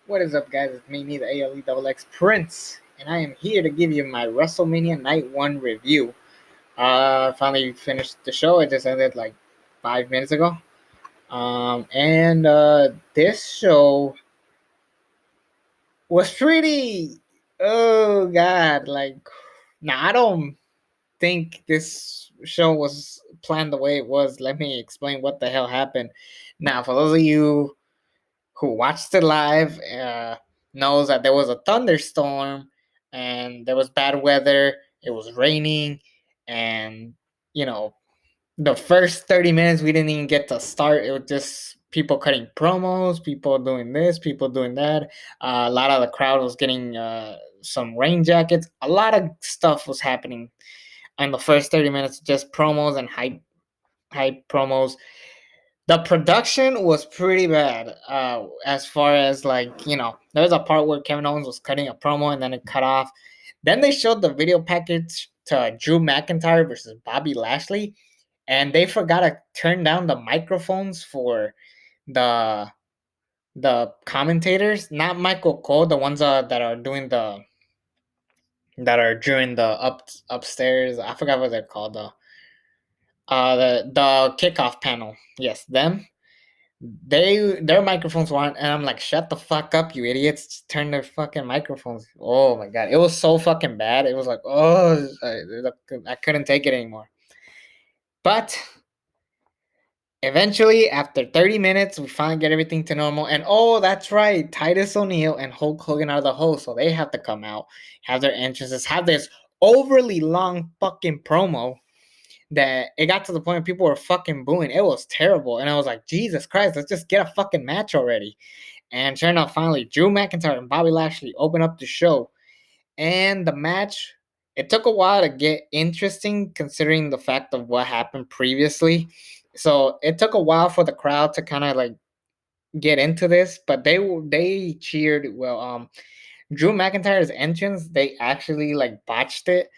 What is up, guys? It's me, the ALE Prince, and I am here to give you my WrestleMania Night 1 review. Finally finished the show. It just ended like 5 minutes ago. And this show was pretty. Oh, God. I don't think this show was planned the way it was. Let me explain what the hell happened. Now, for those of you who watched it live knows that there was a thunderstorm and there was bad weather. It was raining, and you know, the first 30 minutes we didn't even get to start. It was just people cutting promos, people doing this, people doing that. A lot of the crowd was getting some rain jackets. A lot of stuff was happening in the first 30 minutes, just promos and hype promos. The production was pretty bad. As far as there was a part where Kevin Owens was cutting a promo and then it cut off. Then they showed the video package to Drew McIntyre versus Bobby Lashley, and they forgot to turn down the microphones for the the commentators, not Michael Cole, the ones that are doing the upstairs. I forgot what they're called. The kickoff panel. Yes, them. Their microphones weren't, and I'm like, shut the fuck up, you idiots! Just turn their fucking microphones. Oh my god, it was so fucking bad. It was like, I couldn't take it anymore. But eventually, after 30 minutes, we finally get everything to normal. And oh, that's right, Titus O'Neil and Hulk Hogan are the hosts, so they have to come out, have their entrances, have this overly long fucking promo that it got to the point where people were fucking booing. It was terrible. And I was like, Jesus Christ, let's just get a fucking match already. And sure enough, finally, Drew McIntyre and Bobby Lashley open up the show. And the match, it took a while to get interesting considering the fact of what happened previously. So it took a while for the crowd to kind of like get into this, but they cheered. Drew McIntyre's entrance, they actually like botched it.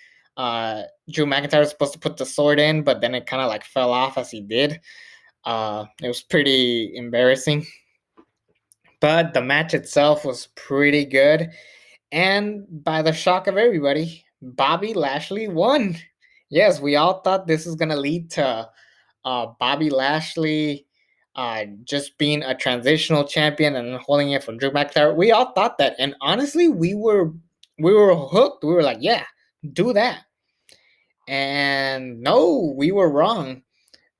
Drew McIntyre was supposed to put the sword in, but then it kind of like fell off as he did. It was pretty embarrassing. But the match itself was pretty good. And by the shock of everybody, Bobby Lashley won. Yes, we all thought this was going to lead to Bobby Lashley just being a transitional champion and holding it from Drew McIntyre. We all thought that. And honestly, we were hooked. We were like, yeah, do that. And no, we were wrong.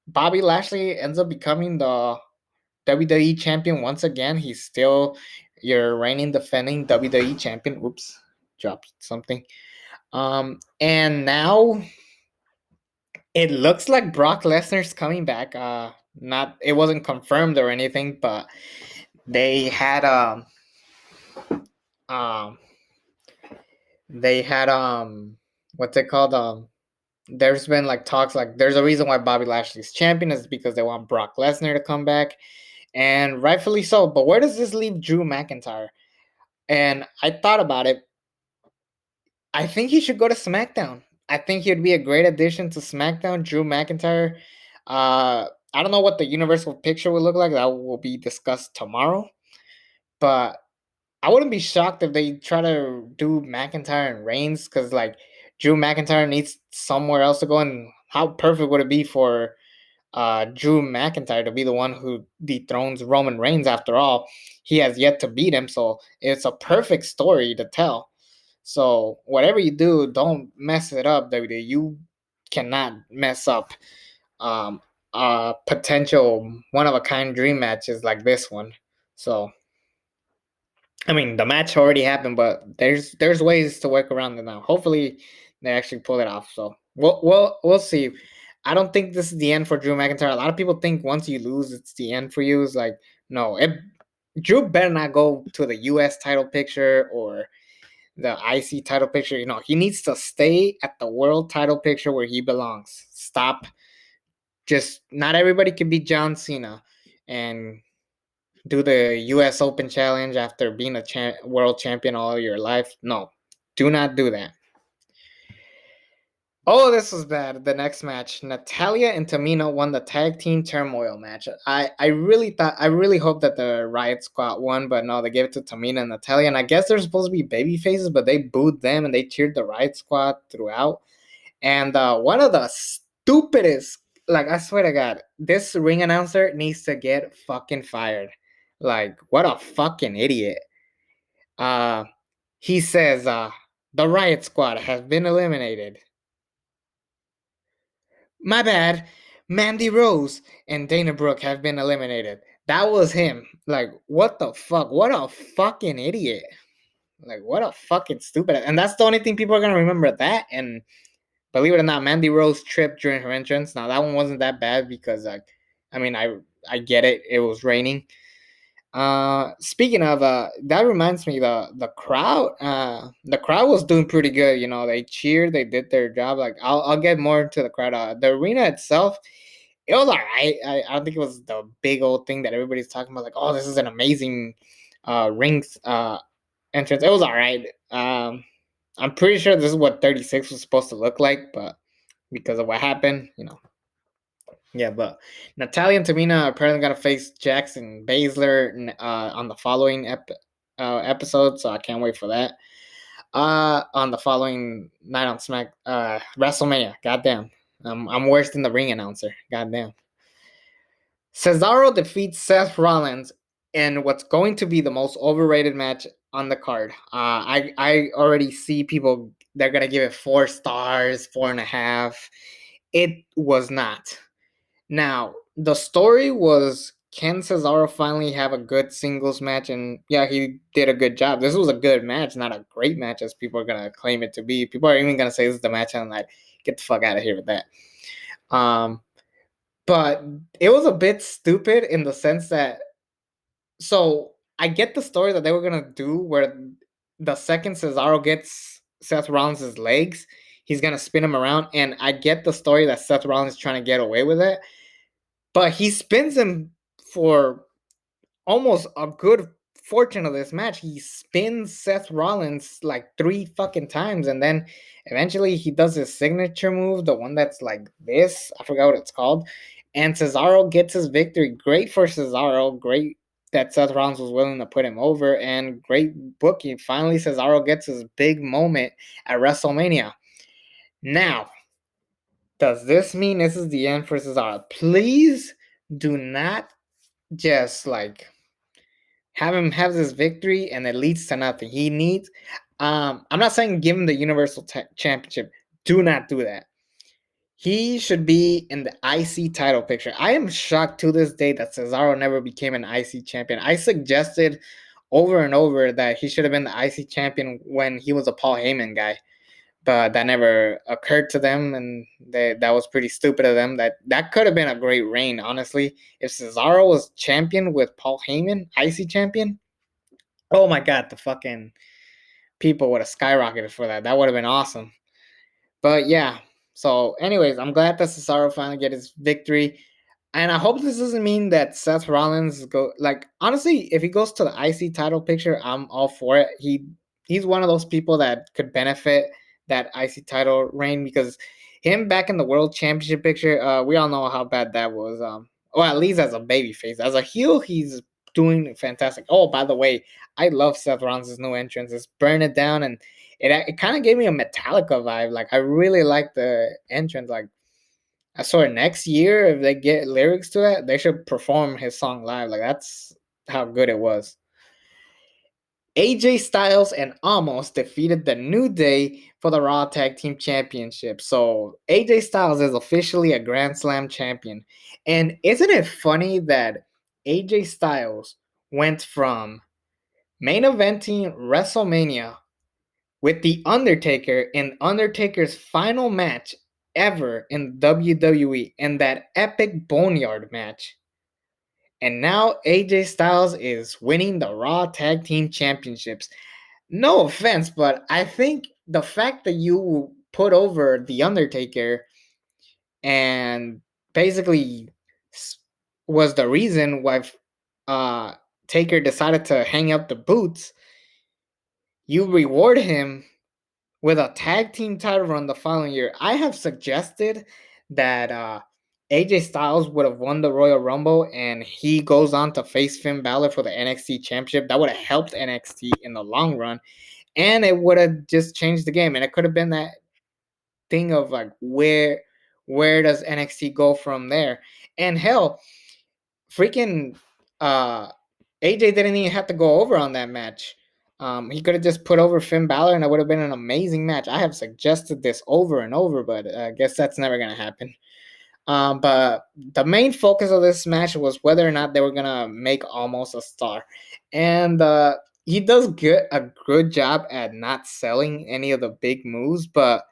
Bobby Lashley ends up becoming the WWE champion once again. He's still your reigning defending WWE champion. Oops, dropped something. And now it looks like Brock Lesnar's coming back. Not it wasn't confirmed or anything, but they had um they had what's it called there's been like talks like there's a reason why Bobby Lashley's champion is because they want Brock Lesnar to come back, and rightfully so. But where does this leave Drew McIntyre? And I thought about it. I think he should go to SmackDown. I think he'd be a great addition to SmackDown. Drew McIntyre. I don't know what the universal picture would look like. That will be discussed tomorrow. But I wouldn't be shocked if they try to do McIntyre and Reigns because like Drew McIntyre needs somewhere else to go. And how perfect would it be for Drew McIntyre to be the one who dethrones Roman Reigns? After all, he has yet to beat him, so it's a perfect story to tell. So whatever you do, don't mess it up, WWE. You cannot mess up um, potential one of a kind dream matches like this one. So I mean, the match already happened, but there's ways to work around it now. Hopefully, they actually pull it off. So we'll see. I don't think this is the end for Drew McIntyre. A lot of people think once you lose, it's the end for you. It's like no, Drew better not go to the U.S. title picture or the IC title picture. You know, he needs to stay at the world title picture where he belongs. Stop. Just not everybody can be John Cena and do the U.S. Open Challenge after being a world champion all your life. No, do not do that. Oh, this was bad. The next match, Natalya and Tamina won the tag team turmoil match. I really hope that the Riott Squad won, but no, they gave it to Tamina and Natalya. And I guess they're supposed to be baby faces, but they booed them and they cheered the Riott Squad throughout. And one of the stupidest, like I swear to God, this ring announcer needs to get fucking fired. Like, what a fucking idiot. Uh, he says, the Riott Squad has been eliminated. My bad. Mandy Rose and Dana Brooke have been eliminated. That was him. Like, what the fuck? What a fucking idiot. Like, what a fucking stupid. And that's the only thing people are going to remember that. And believe it or not, Mandy Rose tripped during her entrance. Now, that one wasn't that bad because, like, I mean, I get it. It was raining. Speaking of that reminds me the crowd was doing pretty good. You know, they cheered, they did their job. Like I'll get more into the crowd. The arena itself, it was alright. I don't think it was the big old thing that everybody's talking about. Like, oh, this is an amazing rings entrance. It was alright. I'm pretty sure this is what 36 was supposed to look like, but because of what happened, you know. Yeah, but Natalya and Tamina are apparently gonna face Jackson Baszler on the following episode, so I can't wait for that. On the following night on WrestleMania. Goddamn, I'm worse than the ring announcer. Goddamn. Cesaro defeats Seth Rollins in what's going to be the most overrated match on the card. I already see people they're gonna give it 4 stars, 4.5. It was not. Now, the story was can Cesaro finally have a good singles match? And yeah, he did a good job. This was a good match, not a great match as people are going to claim it to be. People are even going to say this is the match, and I'm like, get the fuck out of here with that. But it was a bit stupid in the sense that, so I get the story that they were going to do where the second Cesaro gets Seth Rollins' legs, he's going to spin him around. And I get the story that Seth Rollins is trying to get away with it. But he spins him for almost a good fortune of this match. He spins Seth Rollins like 3 fucking times, and then eventually he does his signature move, the one that's like this. I forgot what it's called. And Cesaro gets his victory. Great for Cesaro. Great that Seth Rollins was willing to put him over, and great booking. Finally, Cesaro gets his big moment at WrestleMania. Now, does this mean this is the end for Cesaro? Please do not just like have him have this victory and it leads to nothing. He needs. I'm not saying give him the Universal Championship. Do not do that. He should be in the IC title picture. I am shocked to this day that Cesaro never became an IC champion. I suggested over and over that he should have been the IC champion when he was a Paul Heyman guy, but that never occurred to them, and that was pretty stupid of them. That could have been a great reign, honestly. If Cesaro was champion with Paul Heyman, IC champion, oh my god, the fucking people would have skyrocketed for that. That would have been awesome. But yeah, so anyways, I'm glad that Cesaro finally get his victory. And I hope this doesn't mean that Seth Rollins go like honestly, if he goes to the IC title picture, I'm all for it. He's one of those people that could benefit that IC title reign because him back in the world championship picture, we all know how bad that was. Well, at least as a baby face. As a heel, he's doing fantastic. Oh, by the way, I love Seth Rollins' new entrance. It's Burn It Down, and it kind of gave me a Metallica vibe. Like I really like the entrance. Like I swear next year if they get lyrics to that, they should perform his song live. Like that's how good it was. AJ Styles and Almost defeated the New Day for the Raw Tag Team Championship. So AJ Styles is officially a Grand Slam champion. And isn't it funny that AJ Styles went from main eventing WrestleMania with The Undertaker in Undertaker's final match ever in WWE in that epic Boneyard match. And now AJ Styles is winning the Raw Tag Team Championships. No offense, but I think the fact that you put over The Undertaker and basically was the reason why Taker decided to hang up the boots, you reward him with a tag team title run the following year. I have suggested that AJ Styles would have won the Royal Rumble and he goes on to face Finn Balor for the NXT Championship. That would have helped NXT in the long run, and it would have just changed the game. And it could have been that thing of like where does NXT go from there? And hell, freaking AJ didn't even have to go over on that match. He could have just put over Finn Balor, and it would have been an amazing match. I have suggested this over and over, but I guess that's never gonna happen. But the main focus of this match was whether or not they were gonna make Almost a star, and he does a good job at not selling any of the big moves. But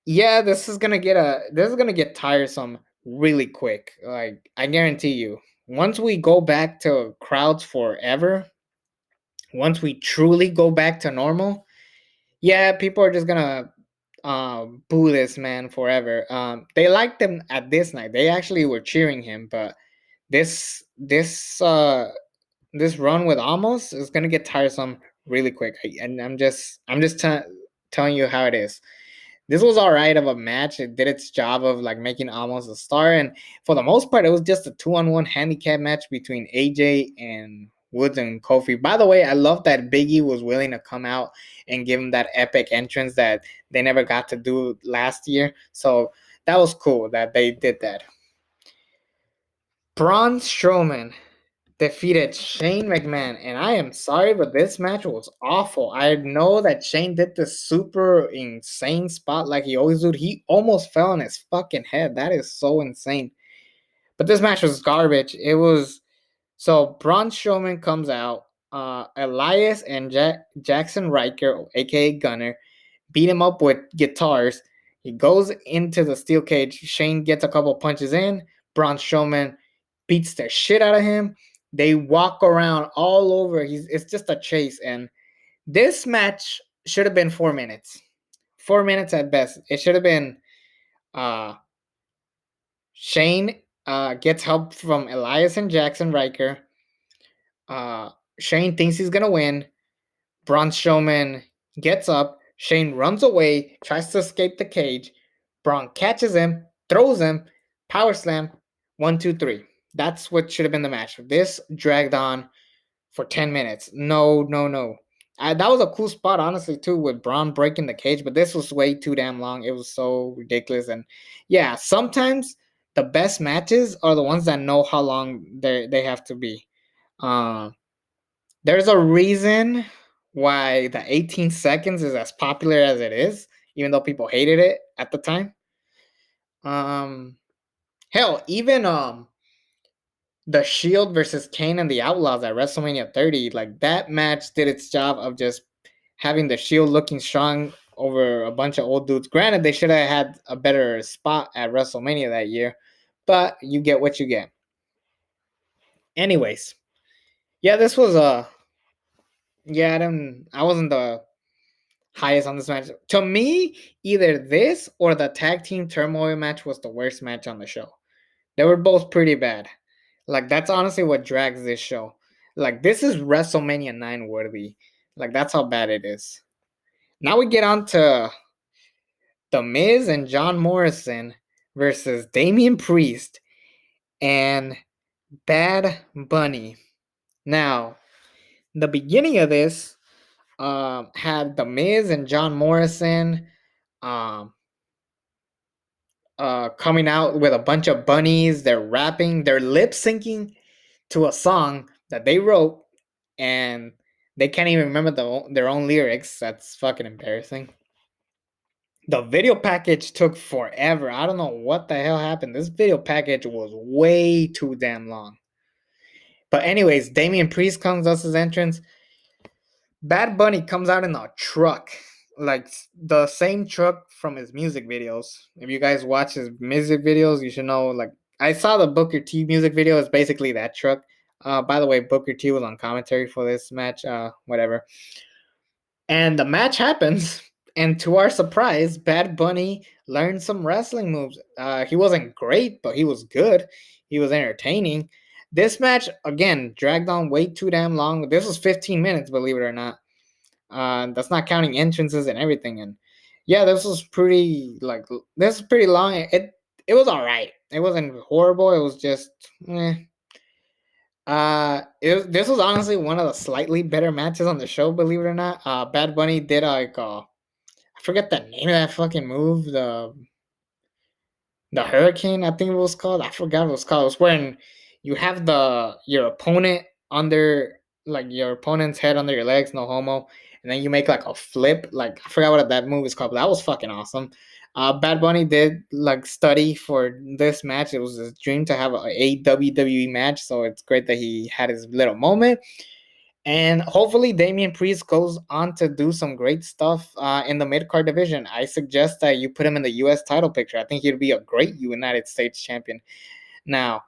yeah, this is gonna get tiresome really quick. Like I guarantee you, once we go back to crowds forever, once we truly go back to normal, yeah, people are just gonna boo this man forever. They liked him at this night. They actually were cheering him, but this run with Almost is gonna get tiresome really quick. And I'm just telling you how it is. This was all right of a match. It did its job of like making Almost a star, and for the most part, it was just a 2-on-1 handicap match between AJ and Woods and Kofi. By the way, I love that Biggie was willing to come out and give him that epic entrance that they never got to do last year. So that was cool that they did that. Braun Strowman defeated Shane McMahon, and I am sorry, but this match was awful. I know that Shane did this super insane spot like he always do. He almost fell on his fucking head. That is so insane. But this match was garbage. It was so Braun Strowman comes out. Elias and Jackson Riker, aka Gunner, beat him up with guitars. He goes into the steel cage. Shane gets a couple punches in. Braun Strowman beats the shit out of him. They walk around all over. It's just a chase. And this match should have been 4 minutes. 4 minutes at best. It should have been uh, Shane gets help from Elias and Jackson Riker. Uh, Shane thinks he's going to win. Braun Strowman gets up. Shane runs away, tries to escape the cage. Braun catches him, throws him, power slam, 1, 2, 3. That's what should have been the match. This dragged on for 10 minutes. No, no, no. That was a cool spot, honestly, too, with Braun breaking the cage, but this was way too damn long. It was so ridiculous. And yeah, sometimes the best matches are the ones that know how long they have to be. There's a reason why the 18 seconds is as popular as it is, even though people hated it at the time. Um, Hell, even the Shield versus Kane and the Outlaws at WrestleMania 30, like that match did its job of just having the Shield looking strong over a bunch of old dudes. Granted, they should have had a better spot at WrestleMania that year, but you get what you get. Anyways, yeah, this was a yeah. I wasn't the highest on this match. To me, either this or the tag team turmoil match was the worst match on the show. They were both pretty bad. Like that's honestly what drags this show. Like this is WrestleMania 9 worthy. Like that's how bad it is. Now we get on to The Miz and John Morrison versus Damian Priest and Bad Bunny. Now, the beginning of this had The Miz and John Morrison um, coming out with a bunch of bunnies. They're rapping, they're lip syncing to a song that they wrote, and they can't even remember their own lyrics. That's fucking embarrassing. The video package took forever. I don't know what the hell happened. This video package was way too damn long. But anyways, Damian Priest comes, does his entrance. Bad Bunny comes out in a truck, like the same truck from his music videos. If you guys watch his music videos, you should know. Like I saw the Booker T music video. It's basically that truck. By the way, Booker T was on commentary for this match. Whatever. And the match happens, and to our surprise, Bad Bunny learned some wrestling moves. He wasn't great, but he was good. He was entertaining. This match, again, dragged on way too damn long. This was 15 minutes, believe it or not. That's not counting entrances and everything. And yeah, this was pretty this is pretty long. It was all right. It wasn't horrible. It was just eh. This was honestly one of the slightly better matches on the show, believe it or not. Bad Bunny did I forget the name of that fucking move. The hurricane, I think it was called. I forgot what it was called. It was when you have your opponent under your opponent's head under your legs, no homo, and then you make like a flip. Like I forgot what that move is called, but that was fucking awesome. Bad Bunny did study for this match. It was his dream to have a WWE match, so it's great that he had his little moment. And hopefully, Damian Priest goes on to do some great stuff in the mid card division. I suggest that you put him in the U.S. title picture. I think he'd be a great United States champion. Now,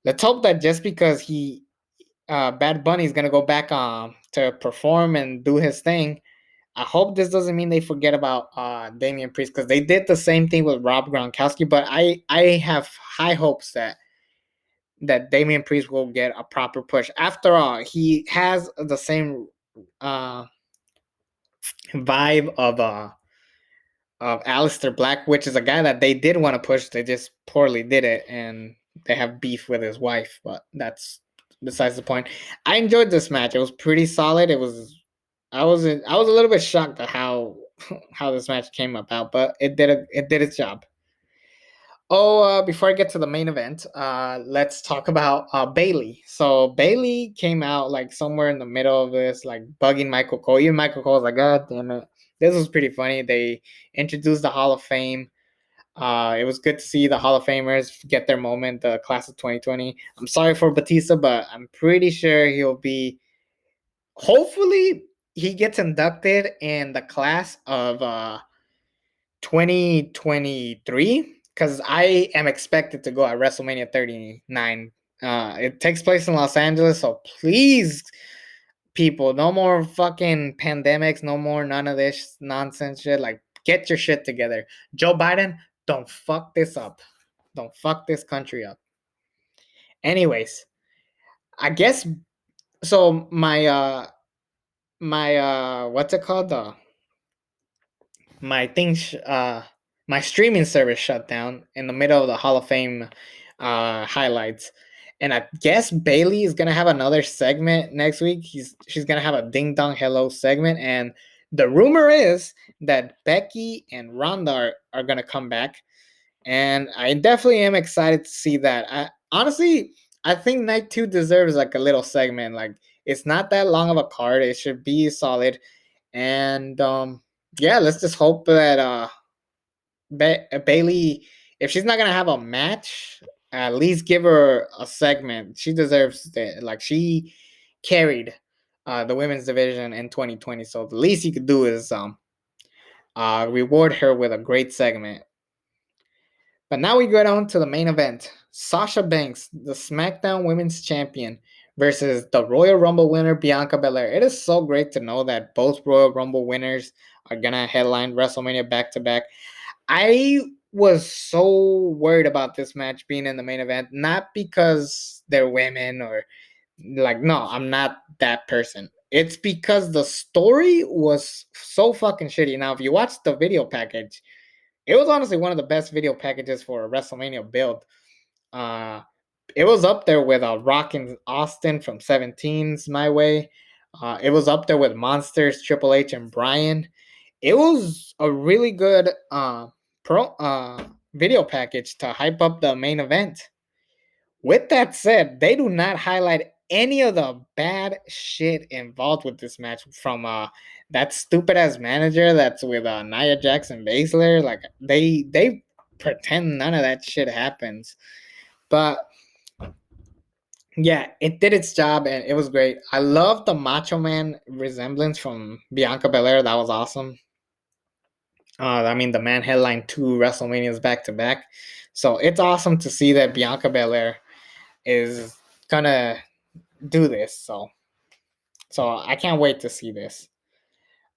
let's hope that just because Bad Bunny is gonna go back to perform and do his thing, I hope this doesn't mean they forget about Damian Priest, because they did the same thing with Rob Gronkowski. But I have high hopes that Damian Priest will get a proper push. After all, he has the same uh, vibe of Aleister Black, which is a guy that they did want to push. They just poorly did it, and they have beef with his wife. But that's besides the point. I enjoyed this match. It was pretty solid. It was. I was a little bit shocked at how how this match came about, but it did its job. Oh, before I get to the main event, let's talk about Bailey. So Bailey came out like somewhere in the middle of this, like bugging Michael Cole. Even Michael Cole was like, "God damn it!" This was pretty funny. They introduced the Hall of Fame. It was good to see the Hall of Famers get their moment, the class of 2020. I'm sorry for Batista, but I'm pretty sure he'll be. Hopefully, he gets inducted in the class of 2023, because I am expected to go at WrestleMania 39. It takes place in Los Angeles, so please, people, no more fucking pandemics, no more none of this nonsense shit. Like, get your shit together. Joe Biden, don't fuck this up. Don't fuck this country up. Anyways, I guess so. My what's it called? My thing my streaming service shut down in the middle of the Hall of Fame highlights. And I guess Bailey is gonna have another segment next week. She's gonna have a ding dong hello segment, and the rumor is that Becky and Ronda are gonna come back, and I definitely am excited to see that. I think night two deserves like a little segment. Like, it's not that long of a card. It should be solid, and yeah, let's just hope that Bailey, if she's not gonna have a match, at least give her a segment. She deserves it. Like, she carried the women's division in 2020, so the least you could do is reward her with a great segment. But now we go down to the main event. Sasha Banks, the SmackDown Women's Champion, versus the Royal Rumble winner, Bianca Belair. It is so great to know that both Royal Rumble winners are going to headline WrestleMania back to back. I was so worried about this match being in the main event, not because they're women or like, no, I'm not that person. It's because the story was so fucking shitty. Now, if you watch the video package, it was honestly one of the best video packages for a WrestleMania build. Uh, it was up there with Rock and Austin from 17's My Way. It was up there with Monsters, Triple H, and Bryan. It was a really good video package to hype up the main event. With that said, they do not highlight any of the bad shit involved with this match, from that stupid ass manager that's with Nia Jackson Baszler. Like, they pretend none of that shit happens. But yeah, it did its job and it was great. I love the Macho Man resemblance from Bianca Belair. That was awesome. I mean, the man headlined 2 WrestleManias back to back. So it's awesome to see that Bianca Belair is gonna do this. So I can't wait to see this.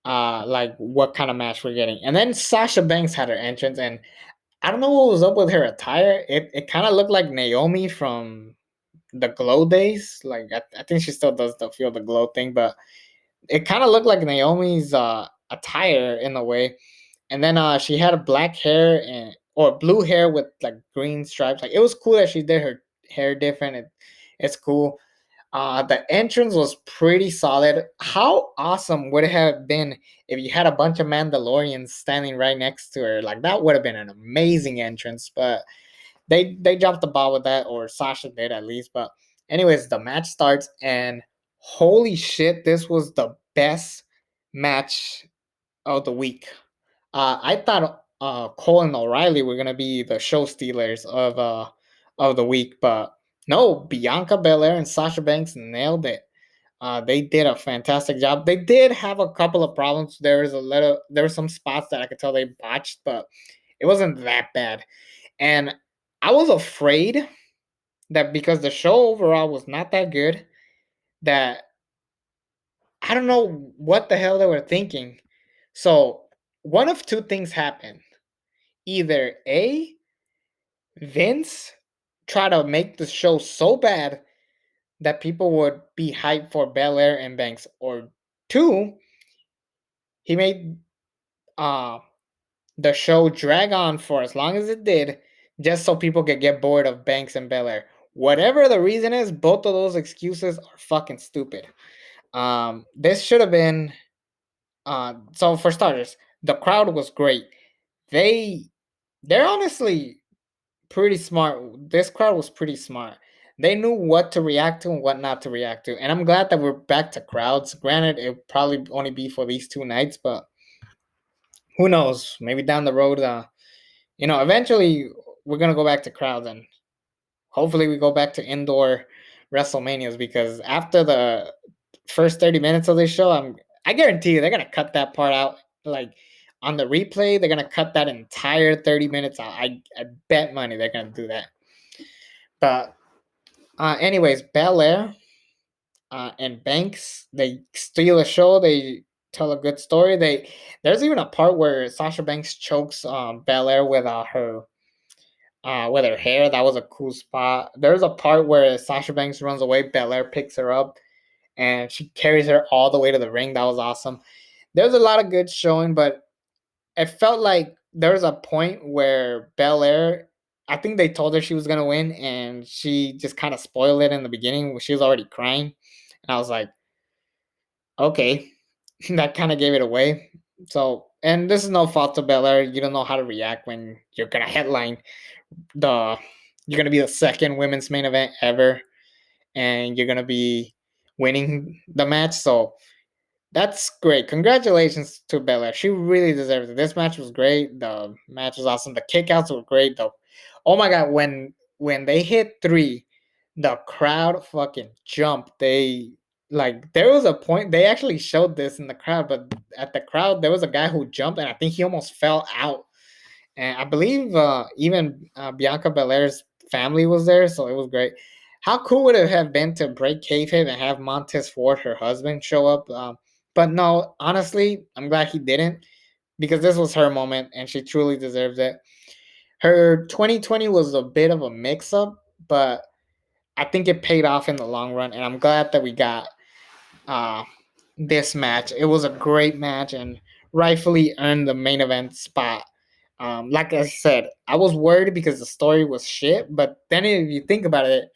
Like, what kind of match we're getting. And then Sasha Banks had her entrance, and I don't know what was up with her attire. It kind of looked like Naomi from the Glow days. Like, I think she still does the Feel the Glow thing, but It kind of looked like Naomi's attire in a way. And then she had a black hair and or blue hair with like green stripes. Like it was cool that she did her hair different. It's cool. The entrance was pretty solid. How awesome would it have been if you had a bunch of Mandalorians standing right next to her? Like that would have been an amazing entrance. But they dropped the ball with that, or Sasha did at least. But anyways, the match starts, and holy shit, this was the best match of the week. I thought Cole and O'Reilly were gonna be the show stealers of the week, but no, Bianca Belair and Sasha Banks nailed it. They did a fantastic job. They did have a couple of problems. There were some spots that I could tell they botched, but it wasn't that bad. And I was afraid that because the show overall was not that good, that I don't know what the hell they were thinking. So one of two things happened. Either A, Vince tried to make the show so bad that people would be hyped for Belair and Banks, or two, he made uh the show drag on for as long as it did, just so people could get bored of Banks and Belair. Whatever the reason is, both of those excuses are fucking stupid. This should have been so for starters, the crowd was great. They they're honestly pretty smart. This crowd was pretty smart. They knew what to react to and what not to react to. And I'm glad that we're back to crowds. Granted, it'll probably only be for these 2 nights, but who knows? Maybe down the road, eventually we're gonna go back to crowds, and hopefully we go back to indoor WrestleManias, because after the first 30 minutes of this show, I guarantee you they're gonna cut that part out. Like on the replay, they're gonna cut that entire 30 minutes out. I bet money they're gonna do that. But anyways, Belair and Banks, they steal a show. They tell a good story. There's even a part where Sasha Banks chokes Belair with her hair. That was a cool spot. There's a part where Sasha Banks runs away. Belair picks her up and she carries her all the way to the ring. That was awesome. There's a lot of good showing, but it felt like there was a point where Belair, I think they told her she was gonna win, and she just kind of spoiled it in the beginning. She was already crying, and I was like, okay, that kind of gave it away. So, and this is no fault to Belair. You don't know how to react when you're gonna headline the. You're gonna be the second women's main event ever, and you're gonna be winning the match. So that's great. Congratulations to Belair. She really deserves it. This match was great. The match was awesome. The kickouts were great though. Oh my god, when they hit 3, the crowd fucking jumped. They like there was a point they actually showed this in the crowd, but at the crowd there was a guy who jumped and I think he almost fell out. And I believe even Bianca Belair's family was there, so it was great. How cool would it have been to break kayfabe and have Montez Ford, her husband, show up? But no, honestly, I'm glad he didn't, because this was her moment and she truly deserves it. Her 2020 was a bit of a mix up, but I think it paid off in the long run, and I'm glad that we got uh, this match. It was a great match and rightfully earned the main event spot. Like I said, I was worried because the story was shit, but then if you think about it,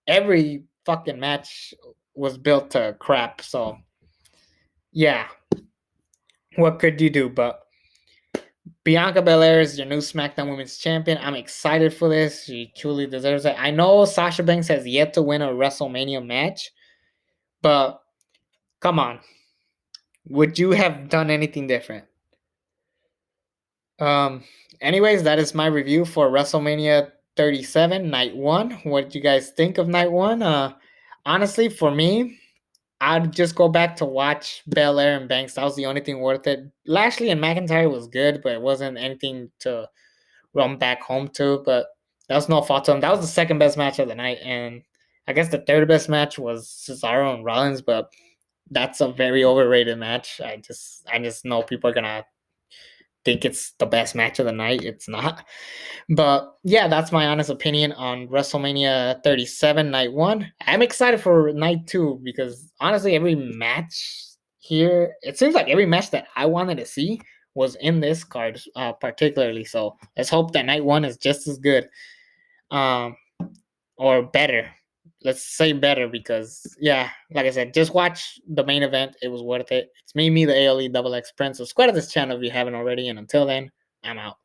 every fucking match was built to crap. So yeah, what could you do? But Bianca Belair is your new SmackDown Women's Champion. I'm excited for this. She truly deserves it. I know Sasha Banks has yet to win a WrestleMania match, but come on, would you have done anything different? Um. Anyways, that is my review for WrestleMania 37 Night One. What did you guys think of Night One? Honestly, for me, I'd just go back to watch Belair and Banks. That was the only thing worth it. Lashley and McIntyre was good, but it wasn't anything to run back home to. But that was no fault to him. That was the second best match of the night, and I guess the third best match was Cesaro and Rollins. But that's a very overrated match. I just know people are gonna think it's the best match of the night. It's not. But yeah, that's my honest opinion on WrestleMania 37 Night 1. I'm excited for Night 2 because honestly, every match here, it seems like every match that I wanted to see was in this card, particularly. So let's hope that night one is just as good, um, or better. Let's say better because, yeah, like I said, just watch the main event. It was worth it. It's me, the ALE Double X Prince. Subscribe to this channel if you haven't already. And until then, I'm out.